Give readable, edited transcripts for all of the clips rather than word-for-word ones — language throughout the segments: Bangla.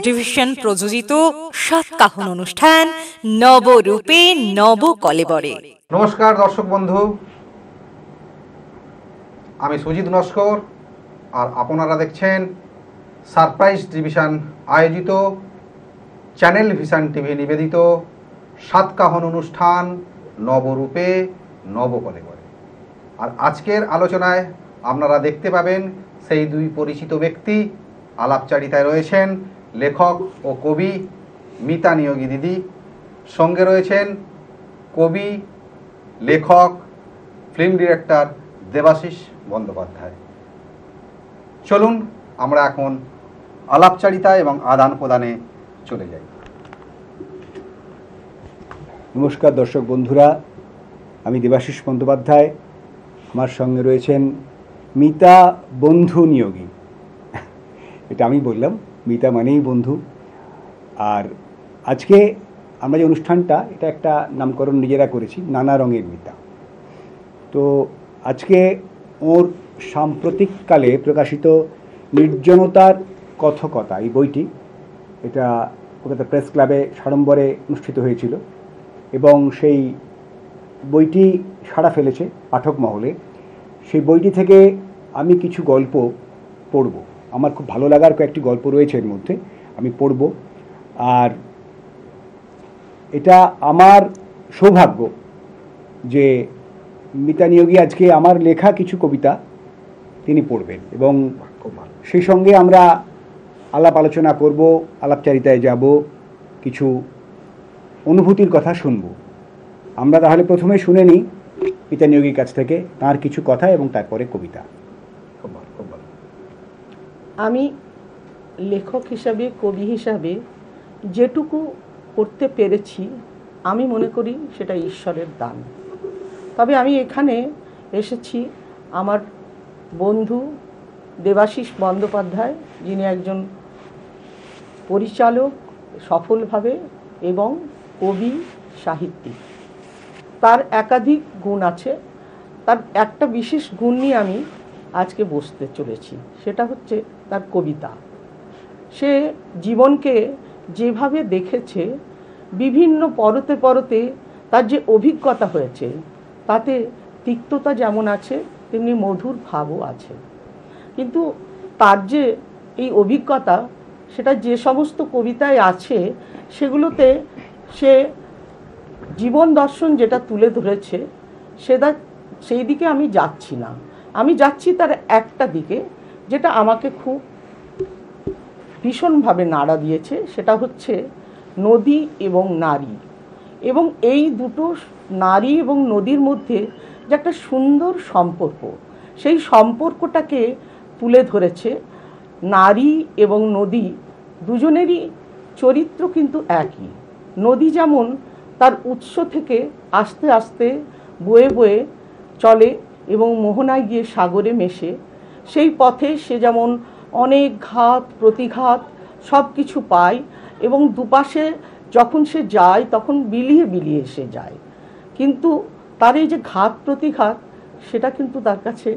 টেলিভিশন প্রযোজিত সাতকাহন অনুষ্ঠান নবরূপে নবকলেবরে। নমস্কার দর্শক বন্ধু, আমি সুজিত নস্কর আর আপনারা দেখছেন সারপ্রাইজ টেলিভিশন আয়োজিত চ্যানেল ভিশন টিভি নিবেদিত সাতকাহন অনুষ্ঠান নবরূপে নবকলেবরে। আর আজকের আলোচনায় আপনারা দেখতে পাবেন সেই দুই পরিচিত ব্যক্তি। আলাপচারিতায় রয়েছেন লেখক ও কবি মিতা নিয়োগী দিদি, সঙ্গে রয়েছেন কবি, লেখক, ফিল্ম ডিরেক্টর দেবাশিস বন্দ্যোপাধ্যায়। চলুন আমরা এখন আলাপচারিতা এবং আদান প্রদানে চলে যাই। নমস্কার দর্শক বন্ধুরা, আমি দেবাশিস বন্দ্যোপাধ্যায়। আমার সঙ্গে রয়েছেন মিতা বন্ধু নিয়োগী। এটা আমি বললাম, মিতা মানেই বন্ধু। আর আজকে আমরা যে অনুষ্ঠানটা, এটা একটা নামকরণ নিজেরা করেছি, নানা রঙের মিতা। তো আজকে ওর সাম্প্রতিককালে প্রকাশিত নির্জনতার কথকতা এই বইটি, এটা কলকাতা প্রেস ক্লাবে সাড়ম্বরে অনুষ্ঠিত হয়েছিল এবং সেই বইটি সাড়া ফেলেছে পাঠক মহলে। সেই বইটি থেকে আমি কিছু গল্প পড়ব। আমার খুব ভালো লাগার কয়েকটি গল্প রয়েছে এর মধ্যে, আমি পড়ব। আর এটা আমার সৌভাগ্য যে মিতা নিয়োগী আজকে আমার লেখা কিছু কবিতা তিনি পড়বেন এবং সেই সঙ্গে আমরা আলাপ আলোচনা করব, আলাপচারিতায় যাব, কিছু অনুভূতির কথা শুনব। আমরা তাহলে প্রথমে শুনে নিই মিতা নিয়োগীর কাছ থেকে তার কিছু কথা এবং তারপরে কবিতা। আমি লেখক হিসাবে, কবি হিসাবে যেটুকু করতে পেরেছি আমি মনে করি সেটা ঈশ্বরের দান। তবে আমি এখানে এসেছি আমার বন্ধু দেবাশিস বন্দ্যোপাধ্যায়, যিনি একজন পরিচালক সফলভাবে এবং কবি, সাহিত্যিক। তার একাধিক গুণ আছে, তার একটা বিশেষ গুণ নিয়ে আমি আজকে বসতে চলেছি, সেটা হচ্ছে তার কবিতা। সে জীবনকে যেভাবে দেখেছে, বিভিন্ন পরতে পরতে তার যে অভিজ্ঞতা হয়েছে, তাতে তিক্ততা যেমন আছে তেমনি মধুর ভাবও আছে। কিন্তু তার যে এই অভিজ্ঞতা, সেটা যে সমস্ত কবিতায় আছে সেগুলোতে সে জীবন দর্শন যেটা তুলে ধরেছে, সেটা সেই দিকে আমি যাচ্ছি না। আমি যাচ্ছি তার একটা দিকে, যেটা আমাকে খুব ভীষণভাবে নাড়া দিয়েছে, সেটা হচ্ছে নদী এবং নারী। এবং এই দুটো নারী এবং নদীর মধ্যে যে একটা সুন্দর সম্পর্ক, সেই সম্পর্কটাকে তুলে ধরেছে। নারী এবং নদী দুজনেরই চরিত্র কিন্তু একই। নদী যেমন তার উৎস থেকে আস্তে আস্তে বয়ে বয়ে চলে এবং মোহনায় গিয়ে সাগরে মেশে, সেই পথে সে যেমন অনেক ঘাত প্রতিঘাত সব কিছু পায় এবং দুপাশে যখন সে যায় তখন বিলিয়ে বিলিয়ে সে যায়। কিন্তু তার এই যে ঘাত প্রতিঘাত, সেটা কিন্তু তার কাছে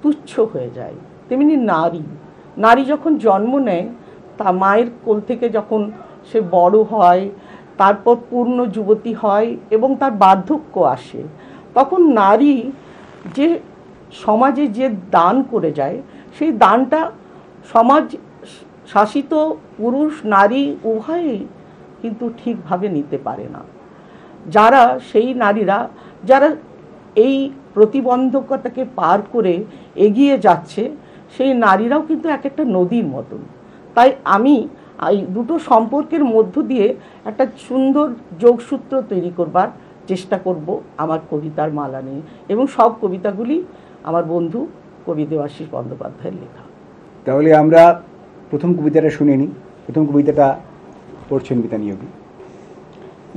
তুচ্ছ হয়ে যায়। তেমনি নারী যখন জন্ম নেয়, তা মায়ের কোল থেকে যখন সে বড় হয়, তারপর পূর্ণ যুবতী হয় এবং তার বার্ধক্য আসে, তখন নারী যে সমাজে যে দান করে যায়, সেই দানটা সমাজ শাসিত পুরুষ নারী উভয়েই কিন্তু ঠিকভাবে নিতে পারে না। সেই নারীরা যারা এই প্রতিবন্ধকতাকে পার করে এগিয়ে যাচ্ছে, সেই নারীরাও কিন্তু এক একটা নদীর মতন। তাই আমি এই দুটো সম্পর্কের মধ্য দিয়ে একটা সুন্দর যোগসূত্র তৈরি করবার চেষ্টা করব আমার কবিতার মালা নিয়ে, এবং সব কবিতাগুলি আমার বন্ধু কবি দেবাশিস বন্দ্যোপাধ্যায়ের লেখা। তাহলে আমরা প্রথম কবিতাটা শুনে নিই। প্রথম কবিতাটা পড়ছেন মিতা নিয়োগী।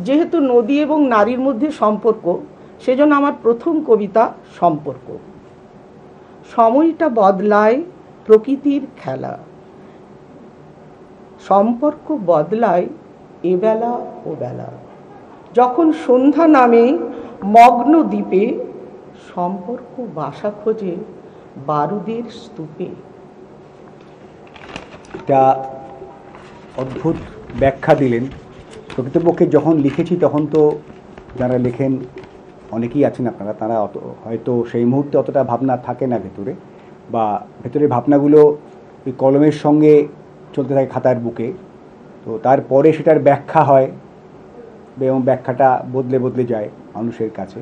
যেহেতু নদী এবং নারীর মধ্যে সম্পর্ক, সেজন্য আমার প্রথম কবিতা সম্পর্ক। সময়টা বদলায় প্রকৃতির খেলা, সম্পর্ক বদলায় এবেলা ও বেলা। যখন সন্ধ্যা নামে মগ্ন দ্বীপে, সম্পর্ক বাসা খোঁজে বারুদের স্তূপে। এটা অদ্ভুত ব্যাখ্যা দিলেন। প্রকৃতপক্ষে যখন লিখেছি তখন তো যারা লেখেন অনেকেই আছেন আপনারা, তারা হয়তো সেই মুহূর্তে অতটা ভাবনা থাকে না ভেতরে, বা ভেতরে ভাবনাগুলো ওই কলমের সঙ্গে চলতে থাকে খাতার বুকে, তো তারপরে সেটার ব্যাখ্যা হয় এবং ব্যাখ্যাটা বদলে বদলে যায় মানুষের কাছে।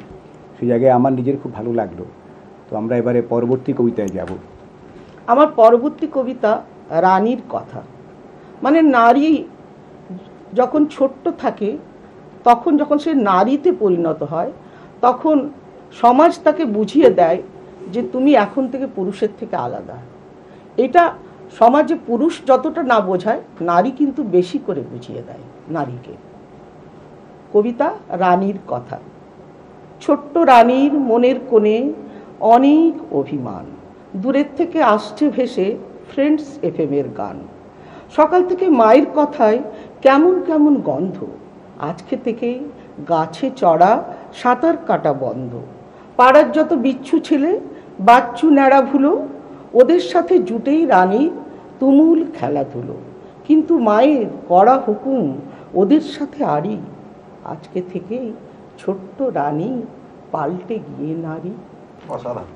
সেই জায়গায় আমার নিজের খুব ভালো লাগলো। তো আমরা এবারে পরবর্তী কবিতায় যাব। আমার পরবর্তী কবিতা রানীর কথা। মানে নারী যখন ছোট্ট থাকে, তখন যখন সে নারীতে পরিণত হয়, তখন সমাজ তাকে বুঝিয়ে দেয় যে তুমি এখন থেকে পুরুষের থেকে আলাদা। এটা সমাজে পুরুষ যতটা না বোঝায়, নারী কিন্তু বেশি করে বুঝিয়ে দেয় নারীকে। কবিতা রানীর কথা। ছোট্ট রানীর মনের কোণে অনেক অভিমান, দূরের থেকে আসছে ভেসে ফ্রেন্ডস এফএমের গান। সকাল থেকে মায়ের কথায় কেমন কেমন গন্ধ, আজকে থেকে গাছে চড়া সাঁতার কাটা বন্ধ। পাড়ার যত বিচ্ছু ছেলে বাচ্চু ন্যাড়া ভুলো, ওদের সাথে জুটেই রানীর তুমুল খেলাধুলো। কিন্তু মায়ের কড়া হুকুম ওদের সাথে আড়ি, আজকে থেকেই ছোট্ট রানী পাল্টে গিয়ে নারী। অসাধারণ।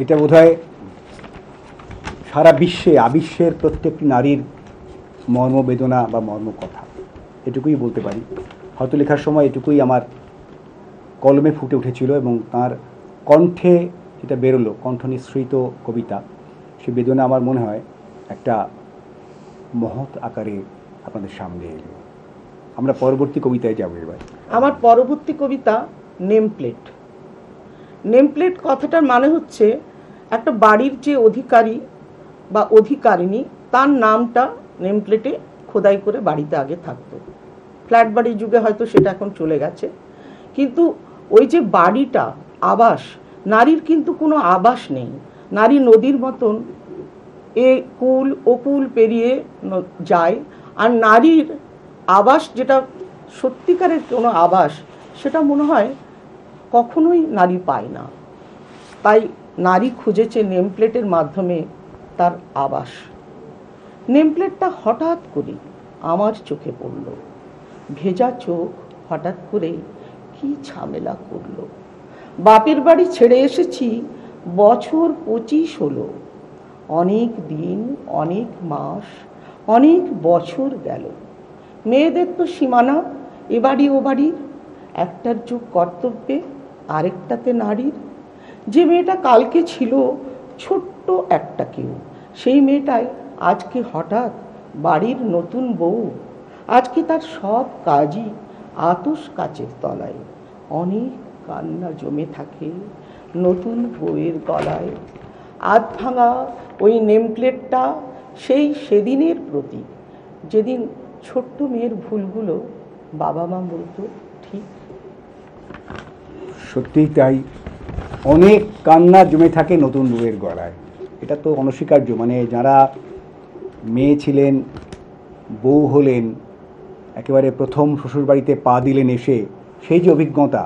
এটা বোধহয় সারা বিশ্বে আবিশ্বের প্রত্যেকটি নারীর মর্মবেদনা বা মর্মকথা, এটুকুই বলতে পারি। হয়তো লেখার সময় এটুকুই আমার কলমে ফুটে উঠেছিল, এবং তার কণ্ঠে যেটা বেরোলো, কণ্ঠ নিঃসৃত কবিতা, সে বেদনা আমার মনে হয় একটা মহৎ আকারে আপনাদের সামনে এলো। আমরা পরবর্তী কবিতায় যাব এবার। আমার পরবর্তী কবিতা নেম প্লেট। নেম প্লেট কথাটার মানে হচ্ছে একটা বাড়ির যে অধিকারী বা অধিকারিণী, তার নামটা নেম প্লেটে খোদাই করে বাড়িতে আগে থাকতো। ফ্ল্যাট বাড়ির যুগে হয়তো সেটা এখন চলে গেছে, কিন্তু ওই যে বাড়িটা আবাস, নারীর কিন্তু কোনো আবাস নেই। নারী নদীর মতন এ কুল ও কুল পেরিয়ে যায়, আর নারীর আবাস যেটা সত্যিকারের কোনো আবাস, সেটা মনে হয় কখনোই নারী পায় না। তাই নারী খুঁজেছে নেমপ্লেটের মাধ্যমে তার আবাস। নেমপ্লেটটা হঠাৎ করে আমার চোখে পড়ল, ভেজা চোখ হঠাৎ করে কি ঝামেলা করলো। বাপের বাড়ি ছেড়ে এসেছি বছর 25 হলো, অনেক দিন, অনেক মাস, অনেক বছর গেল। মেয়েদের তো সীমানা এ বাড়ি ও বাড়ির, একটার যুগ কর্তব্যে আরেকটাতে নারীর। যে মেয়েটা কালকে ছিল ছোট্ট একটা কেউ, সেই মেয়েটাই আজকে হঠাৎ বাড়ির নতুন বউ। আজকে তার সব কাজই আতশ কাচের তলায়, অনেক কান্না জমে থাকে নতুন বউয়ের গলায়। আধ ভাঙা ওই নেমপ্লেটটা সেই সেদিনের প্রতীক, যেদিন ছোট্ট মেয়ের ভুলগুলো বাবা মা বলতো ঠিক। সত্যিই তাই, অনেক কান্না জমে থাকে নতুন বউয়ের গলায়। এটা তো অনস্বীকার্য। মানে যারা মেয়ে ছিলেন, বউ হলেন, একেবারে প্রথম শ্বশুরবাড়িতে পা দিলেন এসে, সেই যে অভিজ্ঞতা,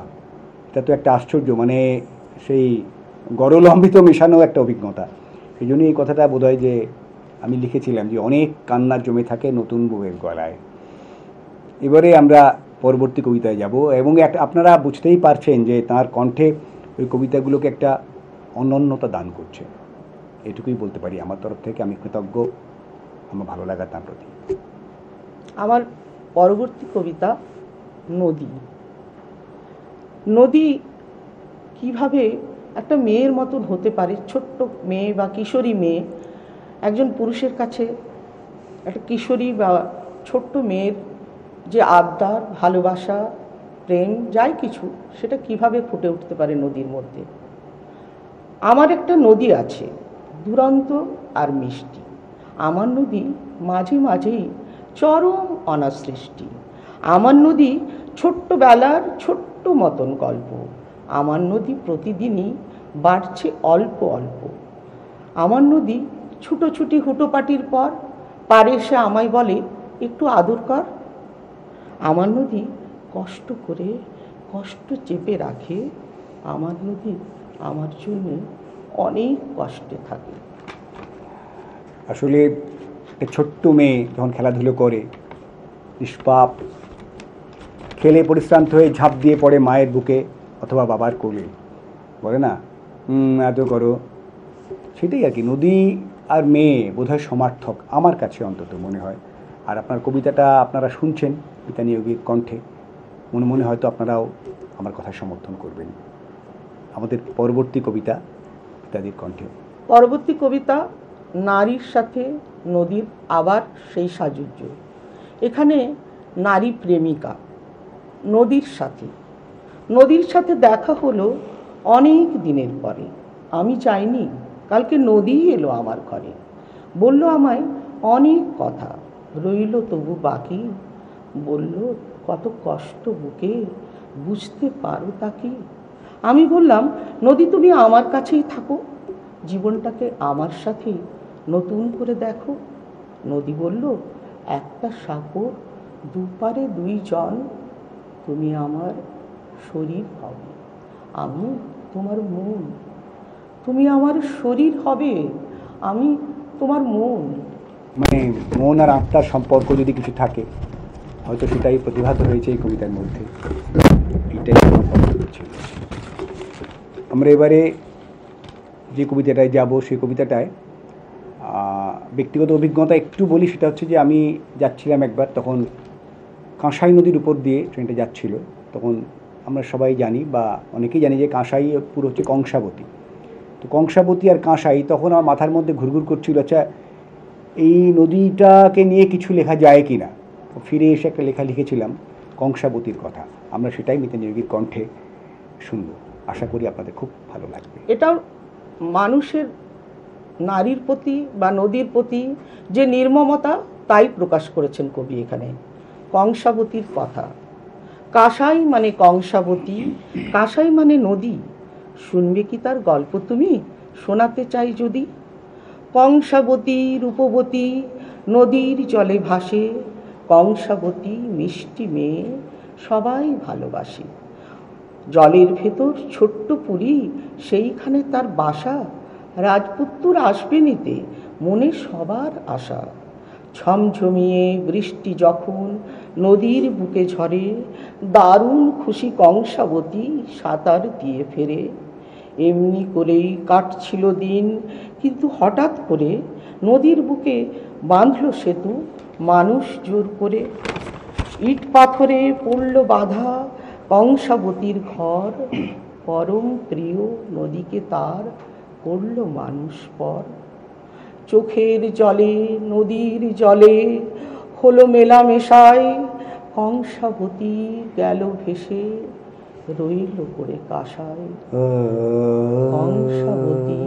এটা তো একটা আশ্চর্য, মানে সেই গরলম্বিত মেশানো একটা অভিজ্ঞতা। সেই জন্যই এই কথাটা বোধহয় যে আমি লিখেছিলাম যে অনেক কান্না জমে থাকে নতুন বউয়ের গলায়। এবারে আমরা পরবর্তী কবিতায় যাব, এবং আপনারা বুঝতেই পারছেন যে তার কণ্ঠে ওই কবিতাগুলোকে একটা অনন্যতা দান করছে। এটুকুই বলতে পারি আমার তরফ থেকে। আমি কৃতজ্ঞ আমার ভালো লাগা তার প্রতি। আমার পরবর্তী কবিতা নদী। নদী কিভাবে একটা মেয়ের মতন হতে পারে, ছোট্ট মেয়ে বা কিশোরী মেয়ে একজন পুরুষের কাছে, একটা কিশোরী বা ছোট্ট মেয়ের যে আবদার, ভালোবাসা, প্রেম, যাই কিছু, সেটা কিভাবে ফুটে উঠতে পারে নদীর মধ্যে। আমার একটা নদী আছে, দুরন্ত আর মিষ্টি। আমার নদী মাঝে মাঝেই চরম অনাসৃষ্টি। আমার নদী ছোট্টবেলার ছোট্ট মতন গল্প। আমার নদী প্রতিদিনই বাড়ছে অল্প অল্প। আমার নদী ছুটোছুটি হুটোপাটির পর পারে এসে আমায় বলে একটু আদর কর। আমার নদী কষ্ট করে, কষ্ট চেপে রাখে। আমার নদী আমার জন্য অনেক কষ্টে থাকে। আসলে একটা ছোট্ট মেয়ে যখন খেলাধুলো করে, নিষ্পাপ, খেলে পরিশ্রান্ত হয়ে ঝাঁপ দিয়ে পড়ে মায়ের বুকে অথবা বাবার কোলে, বলে না এত করো, সেটাই আর কি। নদী আর মেয়ে বোধহয় সমার্থক, আমার কাছে অন্তত মনে হয়। আর আপনার কবিতাটা আপনারা শুনছেন মিতা নিয়োগীর কণ্ঠে, মনে মনে হয়তো আপনারাও আমার কথা সমর্থন করবেন। আমাদের পরবর্তী কবিতা মিতাদির কণ্ঠে। পরবর্তী কবিতা নারীর সাথে নদীর আবার সেই সাযুজ্য। এখানে নারী প্রেমিকা, নদীর সাথে দেখা হলো অনেক দিনের পরে। আমি চাইনি, কালকে নদী এলো আমার ঘরে, বলল আমায় অনেক কথা, রইল তবু বাকি, বলল কত কষ্ট বুকে, বুঝতে পারো তাকে। আমি বললাম নদী তুমি আমার কাছেই থাকো, জীবনটাকে আমার সাথে নতুন করে দেখো। নদী বলল একটা সাগর, দুপারে দুইজন, তুমি আমার শরীর হবে, আমি তোমার মন, তুমি আমার শরীর হবে, আমি তোমার মন। মানে মন আর আত্মার সম্পর্ক যদি কিছু থাকে, হয়তো সেটাই প্রতিভাত হয়েছে এই কবিতার মধ্যে, এটাই ছিল। আমরা এবারে যে কবিতাটায় যাব, সেই কবিতাটায় ব্যক্তিগত অভিজ্ঞতা একটু বলি। সেটা হচ্ছে যে আমি যাচ্ছিলাম একবার, তখন কাঁসাই নদীর উপর দিয়ে ট্রেনটা যাচ্ছিল। তখন আমরা সবাই জানি বা অনেকেই জানি যে কাঁসাই পুরো হচ্ছে কংসাবতী। তো কংসাবতী আর কাঁসাই, তখন আমার মাথার মধ্যে ঘুরঘুর করছিল, আচ্ছা এই নদীটাকে নিয়ে কিছু লেখা যায় কি না। ফিরে এসে একটা লেখা লিখেছিলাম কংসাবতীর কথা। আমরা সেটাই মিতা নিয়োগীর কণ্ঠে শুনবো, আশা করি আপনাদের খুব ভালো লাগবে। এটা মানুষের নারীর প্রতি বা নদীর প্রতি যে নির্মমতা, তাই প্রকাশ করেছেন কবি এখানে। কংসাবতীর কথা। কাঁসাই মানে কংসাবতী, কাঁসাই মানে নদী, শুনবে কি তার গল্প তুমি, শোনাতে চাই যদি। কংসাবতী রূপবতী নদীর জলে ভাসে, কংসাবতী মিষ্টি মেয়ে সবাই ভালোবাসে। জলের ভেতর ছোট্ট পুরী, সেইখানে তার বাসা, রাজপুত্র আসবে নিতে মনে সবার আশা। ঝমঝমিয়ে বৃষ্টি যখন নদীর বুকে ঝরে, দারুণ খুশি কংসাবতী সাঁতার দিয়ে ফেরে। এমনি করেই কাটছিল দিন, কিন্তু হঠাৎ করে নদীর বুকে বাঁধল সেতু মানুষ জোর করে। ইট পাথরে পড়ল বাধা কংসাবতীর ঘর, পরম প্রিয় নদীকে তার করল মানুষ পর। চোখের জলে নদীর জলে হলো মেলামেশায়, কংসাবতী গেল ভেসে রইল পড়ে কাঁসায়। কংসাবতী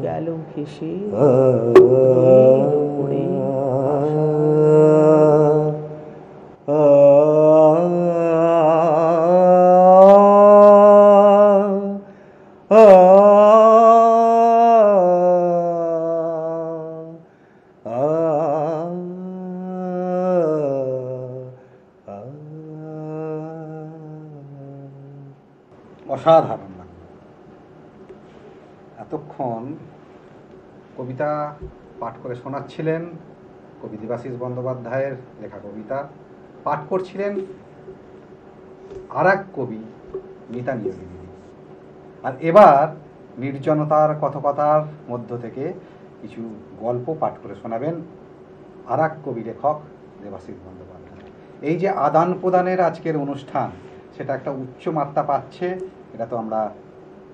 গেল ভেসে রইল পড়ে অসাধারণ লাগলো। এতক্ষণ কবিতা পাঠ করে শোনাচ্ছিলেন কবি দেবাশিস বন্দ্যোপাধ্যায়ের লেখা কবিতা, পাঠ করছিলেন আর এক কবি মিতা নিয়োগী দিদি। আর এবার নির্জনতার কথকতার মধ্য থেকে কিছু গল্প পাঠ করে শোনাবেন আর এক কবি লেখক দেবাশিস বন্দ্যোপাধ্যায়। এই যে আদান প্রদানের আজকের অনুষ্ঠান, সেটা একটা উচ্চ মাত্রা পাচ্ছে, এটা তো আমরা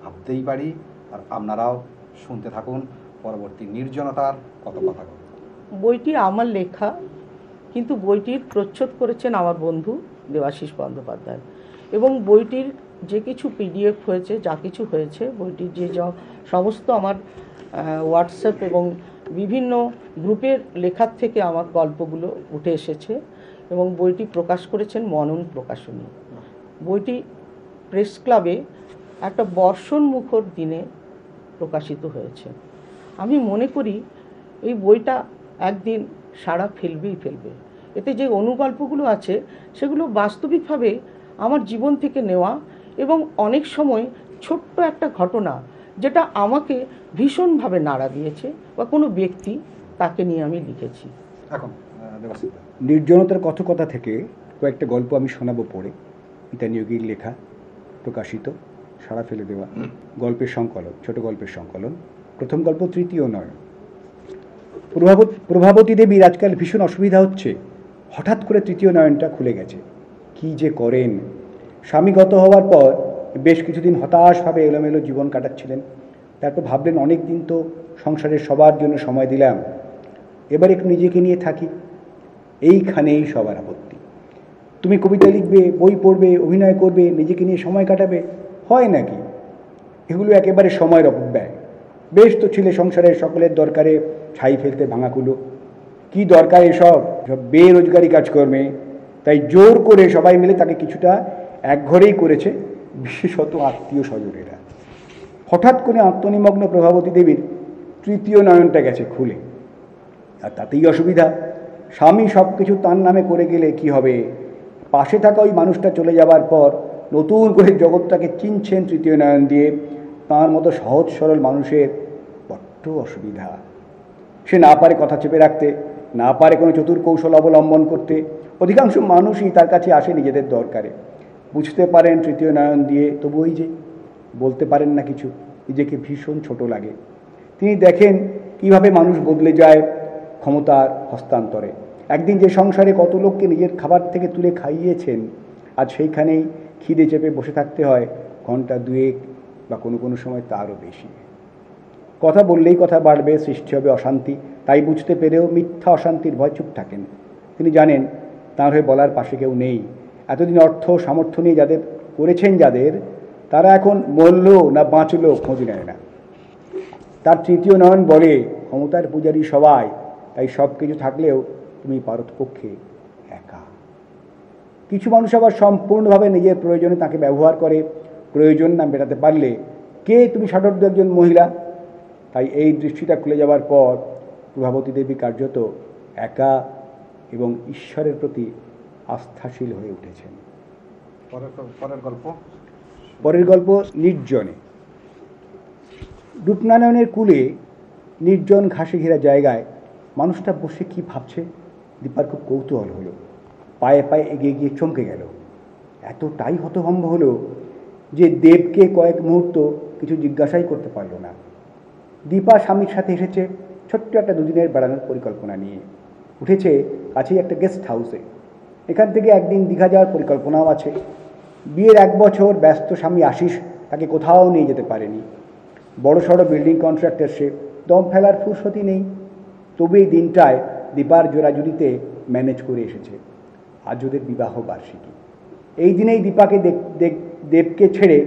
ভাবতেই পারি। আর আপনারাও শুনতে থাকুন পরবর্তী নির্জনতার কথকথা। বইটি আমার লেখা, কিন্তু বইটির প্রচ্ছদ করেছেন আমার বন্ধু দেবাশিস বন্দ্যোপাধ্যায়। এবং বইটির যে কিছু পিডিএফ হয়েছে, যা কিছু হয়েছে, বইটির যে সমস্ত আমার হোয়াটসঅ্যাপ এবং বিভিন্ন গ্রুপের লেখার থেকে আমার গল্পগুলো উঠে এসেছে এবং বইটি প্রকাশ করেছেন মনন প্রকাশনী। বইটি প্রেস ক্লাবে একটা বর্ষণ মুখর দিনে প্রকাশিত হয়েছে। আমি মনে করি এই বইটা একদিন সাড়া ফেলবেই ফেলবে। এতে যে অনুগল্পগুলো আছে সেগুলো বাস্তবিকভাবে আমার জীবন থেকে নেওয়া এবং অনেক সময় ছোট্ট একটা ঘটনা যেটা আমাকে ভীষণভাবে নাড়া দিয়েছে বা কোনো ব্যক্তি, তাকে নিয়ে আমি লিখেছি। এখন দেবাশিস দা। নির্জনতার কথকতা থেকে কয়েকটা গল্প আমি শোনাবো পড়ে। মিতা নিয়োগীর লেখা, প্রকাশিত, সাড়া ফেলে দেওয়া গল্পের সংকলন, ছোট গল্পের সংকলন। প্রথম গল্প তৃতীয় নয়ন। প্রভাবতী দেবীর আজকাল ভীষণ অসুবিধা হচ্ছে। হঠাৎ করে তৃতীয় নয়নটা খুলে গেছে। কি যে করেন। স্বামীগত হওয়ার পর বেশ কিছুদিন হতাশভাবে এলোমেলো জীবন কাটাচ্ছিলেন। তারপর ভাবলেন অনেক দিন তো সংসারের সবার জন্য সময় দিলাম, এবার একটু নিজেকে নিয়ে থাকি। এইখানেই সবার আপত্তি। তুমি কবিতা লিখবে, বই পড়বে, অভিনয় করবে, নিজেকে নিয়ে সময় কাটাবে, হয় নাকি? এগুলো একেবারে সময়ের অপব্যয়। বেশ তো ছিলে সংসারের সকলের দরকারে ছাই ফেলতে ভাঙাকুলো। কি দরকার এসব সব বেরোজগারি কাজকর্মে? তাই জোর করে সবাই মিলে তাকে কিছুটা একঘরেই করেছে, বিশেষত আত্মীয় স্বজনেরা। হঠাৎ করে আত্মনিমগ্ন প্রভাবতী দেবীর তৃতীয় নয়নটা গেছে খুলে। আর তাতেই অসুবিধা, স্বামী সব কিছু তার নামে করে গেলে কি হবে? পাশে থাকা ওই মানুষটা চলে যাবার পর নতুন করে জগৎটাকে চিনছেন তৃতীয় নয়ন দিয়ে। তাঁর মতো সহজ সরল মানুষের বড্ড অসুবিধা। সে না পারে কথা চেপে রাখতে, না পারে কোনো চতুর কৌশল অবলম্বন করতে। অধিকাংশ মানুষই তার কাছে আসে নিজেদের দরকারে। বুঝতে পারেন তৃতীয় নয়ন দিয়ে, তবু ওই যে বলতে পারেন না কিছু, নিজেকে ভীষণ ছোট লাগে। তিনি দেখেন কিভাবে মানুষ বদলে যায় ক্ষমতার হস্তান্তরে। একদিন যে সংসারে কত লোককে নিজের খাবার থেকে তুলে খাইয়েছেন, আজ সেইখানেই খিদে চেপে বসে থাকতে হয় ঘন্টা দুয়েক বা কোনো কোনো সময় তারও বেশি। কথা বললেই কথা বাড়বে, সৃষ্টি হবে অশান্তি। তাই বুঝতে পেরেও মিথ্যা অশান্তির ভয় চুপ থাকেন। তিনি জানেন তাঁর হয়ে বলার পাশে কেউ নেই। এতদিন অর্থ সামর্থ্য নিয়ে যাদের করেছেন, যাদের, তারা এখন মরল না বাঁচল খোঁজ নেয় না। তার তৃতীয় নয়ন বলে, ক্ষমতার পূজারী সবাই, তাই সব কিছু থাকলেও তুমি পারতপক্ষে একা। কিছু মানুষ আবার সম্পূর্ণভাবে নিজের প্রয়োজনে তাকে ব্যবহার করে। প্রয়োজন না মেটাতে পারলে কে তুমি ষাটোর্ধ্ব একজন মহিলা। তাই এই দৃষ্টিটা খুলে যাওয়ার পর প্রভাবতী দেবী কার্যত একা এবং ঈশ্বরের প্রতি আস্থাশীল হয়ে উঠেছেন। পরের গল্প নির্জনে। রূপনারায়ণের কূলে নির্জন ঘাসে ঘেরা জায়গায় মানুষটা বসে কি ভাবছে দীপার খুব কৌতূহল হলো। পায়ে পায়ে এগিয়ে গিয়ে চমকে গেল। এতটাই হতভম্ব হলো যে দেবকে কয়েক মুহূর্ত কিছু জিজ্ঞাসাই করতে পারল না। দীপা স্বামীর সাথে এসেছে ছোট্ট একটা দুদিনের বেড়ানোর পরিকল্পনা নিয়ে। উঠেছে কাছেই একটা গেস্ট হাউসে। এখান থেকে একদিন দীঘা যাওয়ার পরিকল্পনাও আছে। বিয়ের 1 বছর ব্যস্ত স্বামী আশিস তাকে কোথাও নিয়ে যেতে পারেনি। বড় সড়ো বিল্ডিং কন্ট্রাক্টর সে, দম ফেলার ফুরসতি নেই। তবু এই দিনটায় দীপার জোড়াজুড়িতে ম্যানেজ করে এসেছে। আজ ওদের বিবাহ বার্ষিকী। এই দিনেই দীপাকে দেবকে ছেড়ে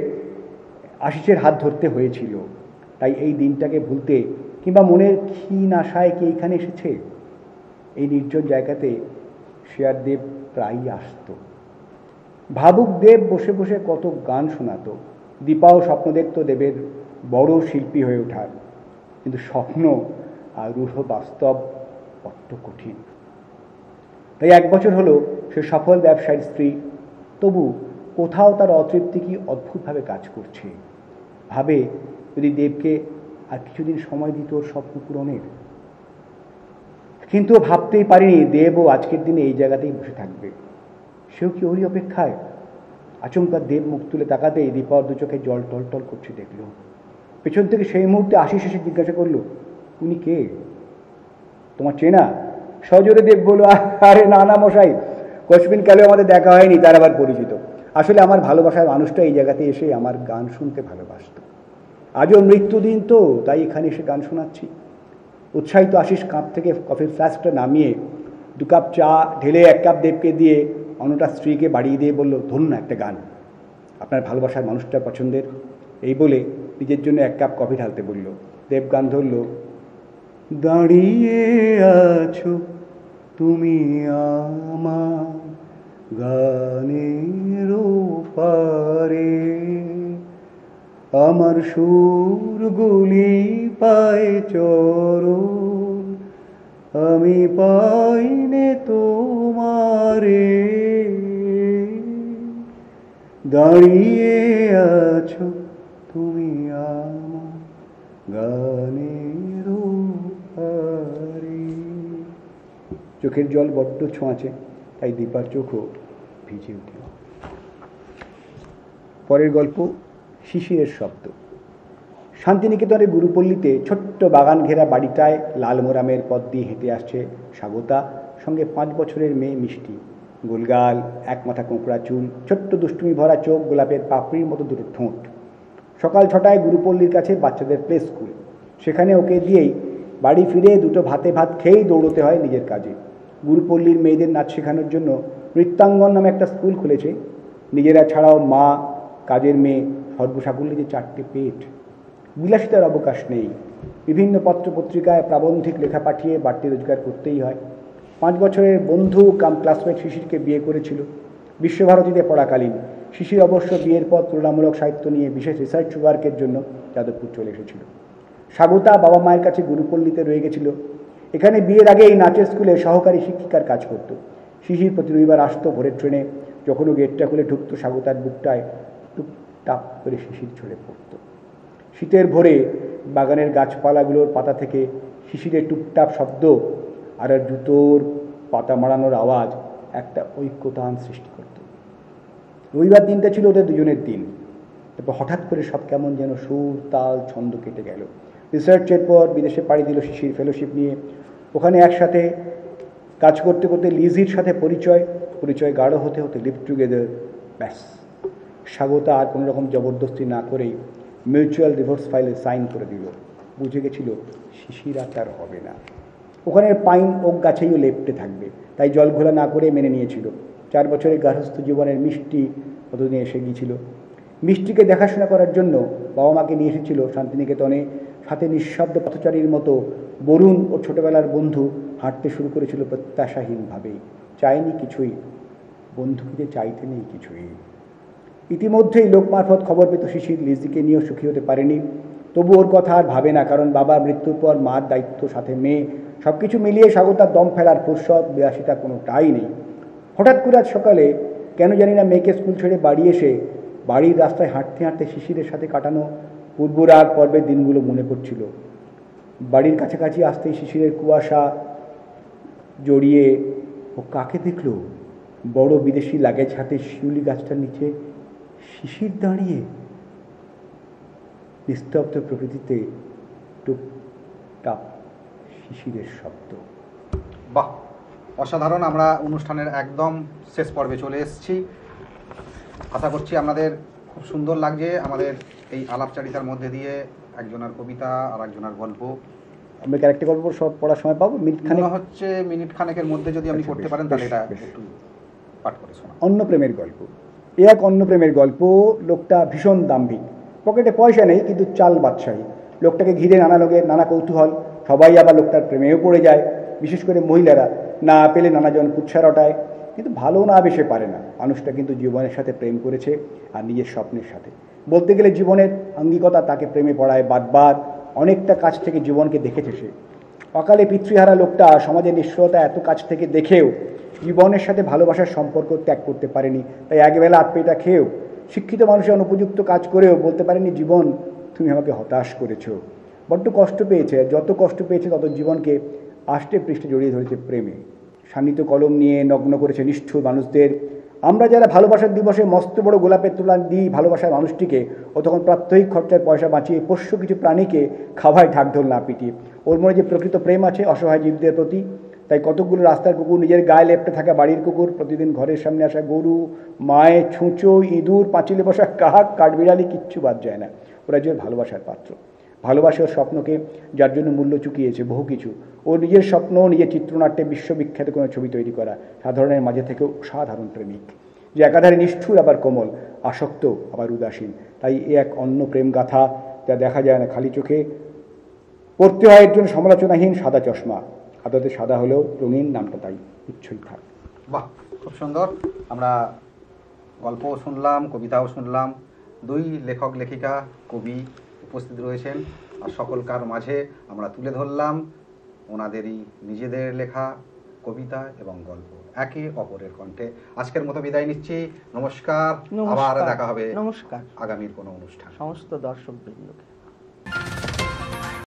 আশিসের হাত ধরতে হয়েছিল। তাই এই দিনটাকে ভুলতে কিংবা মনের ক্ষীণ আশায় কি এইখানে এসেছে? এই নির্জন জায়গাতে সে আর দেব প্রায়ই আসত। ভাবুক দেব বসে বসে কত গান শোনাতো। দীপাও স্বপ্ন দেখত দেবের বড় শিল্পী হয়ে ওঠার। কিন্তু স্বপ্ন আর রূঢ় বাস্তব বড্ড কঠিন। তাই 1 বছর হলো সে সফল ব্যবসায়ীর স্ত্রী। তবু কোথাও তার অতৃপ্তি কি অদ্ভুতভাবে কাজ করছে। ভাবে যদি দেবকে আর কিছুদিন সময় দিত ওর স্বপ্ন পূরণের। কিন্তু ভাবতেই পারিনি দেবও আজকের দিনে এই জায়গাতেই বসে থাকবে। সেও কি ওরই অপেক্ষায়? আচমকা দেব মুখ তুলে তাকাতেই দীপার 2 চোখে জল টলটল করছে দেখল। পেছন থেকে সেই মুহূর্তে আশিস এসে জিজ্ঞাসা করলো, উনি কে? তোমার চেনা? সজোরে দেব বলল, আরে না না মশাই, কসবিন কালেও আমাদের দেখা হয়নি, তার আবার পরিচিত। আসলে আমার ভালোবাসার মানুষটা এই জায়গাতে এসে আমার গান শুনতে ভালোবাসত। আজও মৃত্যুদিন তো, তাই এখানে এসে গান শোনাচ্ছি। উৎসাহিত আশিস কাপ থেকে কফির ফ্লাস্কটা নামিয়ে 2 কাপ চা ঢেলে 1 কাপ দেবকে দিয়ে অন্যটা স্ত্রীকে বাড়িয়ে দিয়ে বলল, ধরুন না একটা গান, আপনার ভালোবাসার মানুষটা পছন্দের। এই বলে নিজের জন্য 1 কাপ কফি ঢালতে বলল। দেব গান ধরল, দাঁড়িয়ে আছো তুমি আমার গানের পারে, আমার সুরগুলি পায় চরণ, আমি পাইনে তোমারে। দাঁড়িয়ে আছো তুমি আমার গানের পারে। চোখের জল বড্ড ছোঁয়াচে, তাই দীপার চোখও ভিজে উঠল। পরের গল্প শিশিরের শব্দ। শান্তিনিকেতনের গুরুপল্লীতে ছোট্ট বাগান ঘেরা বাড়িটায় লাল মোরামের পথ দিয়ে হেঁটে আসছে স্বাগতা, সঙ্গে 5 বছরের মেয়ে মিষ্টি। গোলগাল, এক মাথা কোঁকড়া চুল, ছোট্ট দুষ্টুমি ভরা চোখ, গোলাপের পাপড়ির মতো দুটো ঠোঁট। সকাল 6টায় গুরুপল্লীর কাছে বাচ্চাদের প্লে স্কুল, সেখানে ওকে দিয়েই বাড়ি ফিরে দুটো ভাতে ভাত খেয়েই দৌড়তে হয় নিজের কাজে। গুরুপল্লীর মেয়েদের নাচ শেখানোর জন্য নৃত্যাঙ্গন নামে একটা স্কুল খুলেছে। নিজেরা ছাড়াও মা, কাজের মেয়ে, সর্বসাকুল্যে যে 4টে পেট। বিলাসিতার অবকাশ নেই। বিভিন্ন পত্রপত্রিকায় প্রাবন্ধিক লেখা পাঠিয়ে বাড়তি রোজগার করতেই হয়। 5 বছরের বন্ধু কাম ক্লাসমেট শিশিরকে বিয়ে করেছিল বিশ্বভারতীতে পড়াকালীন। শিশির অবশ্য বিয়ের পর তুলনামূলক সাহিত্য নিয়ে বিশেষ রিসার্চ ওয়ার্কের জন্য যাদবপুর চলে এসেছিল। স্বাগতা বাবা মায়ের কাছে গুরুপল্লীতে রয়ে গেছিল। এখানে বিয়ের আগে এই নাচের স্কুলে সহকারী শিক্ষিকার কাজ করত। শিশির প্রতি রবিবার আসতো ভোরের ট্রেনে। যখনও গেটটা খুলে ঢুকতো স্বাগতার বুকটায় টুপটাপ করে শিশির ঝরে পড়ত। শীতের ভোরে বাগানের গাছপালাগুলোর পাতা থেকে শিশিরের টুপটাপ শব্দ আর জুতোর পাতা মাড়ানোর আওয়াজ একটা ঐক্যতান সৃষ্টি করত। রবিবার দিনটা ছিল ওদের দুজনের দিন। তারপর হঠাৎ করে সব কেমন যেন সুর তাল ছন্দ কেটে গেল। রিসার্চের পর বিদেশে পাড়ি দিল শিশির ফেলোশিপ নিয়ে। ওখানে একসাথে কাজ করতে করতে লিজির সাথে পরিচয় গাঢ় হতে হতে লিভ টুগেদার। ব্যাস, স্বাগতা আর কোনো রকম জবরদস্তি না করেই মিউচুয়াল ডিভোর্স ফাইলে সাইন করে দিল। বুঝে গেছিল শিশির আর তার হবে না। ওখানের পাইন ওক গাছেইও লেপ্টে থাকবে, তাই জল ঘোলা না করে মেনে নিয়েছিল। 4 বছরের গার্হস্থ্য জীবনের মিষ্টি কতদিনে এসে গিয়েছিল। মিষ্টিকে দেখাশোনা করার জন্য বাবা মাকে নিয়ে এসেছিল শান্তিনিকেতনে। সাথে নিঃশব্দ পথচারীর মতো বরুণ ও ছোটবেলার বন্ধু হাঁটতে শুরু করেছিল প্রত্যাশাহীনভাবেই। চায়নি কিছুই, বন্ধুকে চাইতে নেই কিছুই। ইতিমধ্যেই লোক মারফত খবর পেত শিশির লিজিকে নিয়েও সুখী হতে পারেনি। তবু ওর কথা আর ভাবে না, কারণ বাবার মৃত্যুর পর মার দায়িত্ব, সাথে মেয়ে, সব কিছু মিলিয়ে স্বাগতার দম ফেলার ফুরসত বিলাসিতা কোনোটাই নেই। হঠাৎ করে আজ সকালে কেন জানি না মেয়েকে স্কুল ছেড়ে বাড়ি এসে বাড়ির রাস্তায় হাঁটতে হাঁটতে শিশিরের সাথে কাটানো পূর্বরাগ পর্বের দিনগুলো মনে পড়ছিল। বাড়ির কাছাকাছি আসতেই শিশিরের কুয়াশা জড়িয়ে ও কাকে দেখল? বড় বিদেশি লাগেজ হাতে শিউলি গাছটার নিচে শিশির দাঁড়িয়ে। নিস্তব্ধ প্রকৃতিতে টুপটাপ শিশিরের শব্দ। বাহ, অসাধারণ। আমরা অনুষ্ঠানের একদম শেষ পর্বে চলে এসেছি। আশা করছি আপনাদের খুব সুন্দর লাগছে আমাদের এই আলাপচারিতার মধ্যে দিয়ে একজনের কবিতা আর একজনের গল্প। আমরা ক্যারেক্টার গল্প সব পড়ার সময় পাবো? মনে হচ্ছে মিনিট খানেকের মধ্যে যদি আপনি করতে পারেন তাহলে এটা একটু পাঠ করে শোনা। অন্য প্রেমের গল্প। এ এক অন্য প্রেমের গল্প। লোকটা ভীষণ দাম্ভিক, পকেটে পয়সা নেই, কিন্তু চাল বাদশাহী। লোকটাকে ঘিরে নানা লোকের নানা কৌতূহল। সবাই আবার লোকটার প্রেমেও পড়ে যায়, বিশেষ করে মহিলারা। না পেলে নানাজন কুৎসা রটায়, কিন্তু ভালো না বেশে পারে না। মানুষটা কিন্তু জীবনের সাথে প্রেম করেছে, আর নিজের স্বপ্নের সাথে। বলতে গেলে জীবনের আঙ্গিকতা তাকে প্রেমে পড়ায় বারবার। অনেকটা কাছ থেকে জীবনকে দেখেছে সে। অকালে পিতৃহারা লোকটা সমাজের নিষ্ঠুরতা এত কাছ থেকে দেখেও জীবনের সাথে ভালোবাসার সম্পর্ক ত্যাগ করতে পারেনি। তাই একবেলা আত্মীয়তা খেয়েও, শিক্ষিত মানুষের অনুপযুক্ত কাজ করেও বলতে পারেনি, জীবন তুমি আমাকে হতাশ করেছো। বড্ড কষ্ট পেয়েছে, যত কষ্ট পেয়েছে তত জীবনকে আষ্টে পৃষ্ঠে জড়িয়ে ধরেছে প্রেমে। শানিত কলম নিয়ে নগ্ন করেছে নিষ্ঠুর মানুষদের। আমরা যারা ভালোবাসার দিবসে মস্ত বড় গোলাপের তোলা দিই ভালোবাসার মানুষটিকে, ও তখন প্রাত্যহিক খরচার পয়সা বাঁচিয়ে পোষ্য কিছু প্রাণীকে খাওয়ায় ঢাকঢোল না পিটিয়ে। ওর মনে যে প্রকৃত প্রেম আছে অসহায় জীবদের প্রতি। তাই কতকগুলো রাস্তার কুকুর, নিজের গায়ে লেপ্টে থাকা বাড়ির কুকুর, প্রতিদিন ঘরের সামনে আসা গরু, মায়ের ছুঁচো, ইঁদুর, পাঁচিলে বসা কাক, কাঠবিড়ালি, কিচ্ছু বাদ যায় না। ওরা যে ভালোবাসার পাত্র। ভালোবাসে ওর স্বপ্নকে, যার জন্য মূল্য চুকিয়েছে বহু কিছু। ও নিজের স্বপ্ন, নিজের চিত্রনাট্যে বিশ্ববিখ্যাত কোনো ছবি তৈরি করা। সাধারণের মাঝে থেকেও সাধারণ প্রেমিক, যে একাধারে নিষ্ঠুর আবার কোমল, আসক্ত আবার উদাসীন। তাই এ এক অন্য প্রেম গাথা, যা দেখা যায় না খালি চোখে। পড়তে হয় এর জন্য সমালোচনাহীন সাদা চশমা। আদতে সাদা হলেও রঙিন, নামটা তাই ইচ্ছই থাক। বাহ, খুব সুন্দর। আমরা গল্পও শুনলাম, কবিতাও শুনলাম। 2 লেখক লেখিকা কবি উপস্থিত রয়েছেন, আর সকলকার মাঝে আমরা তুলে ধরলাম ওনাদেরই নিজেদের লেখা কবিতা এবং গল্প একে অপরের কণ্ঠে। আজকের মতো বিদায় নিচ্ছি। নমস্কার। আবার দেখা হবে নমস্কার আগামীর কোনো অনুষ্ঠান। সমস্ত দর্শকবৃন্দকে।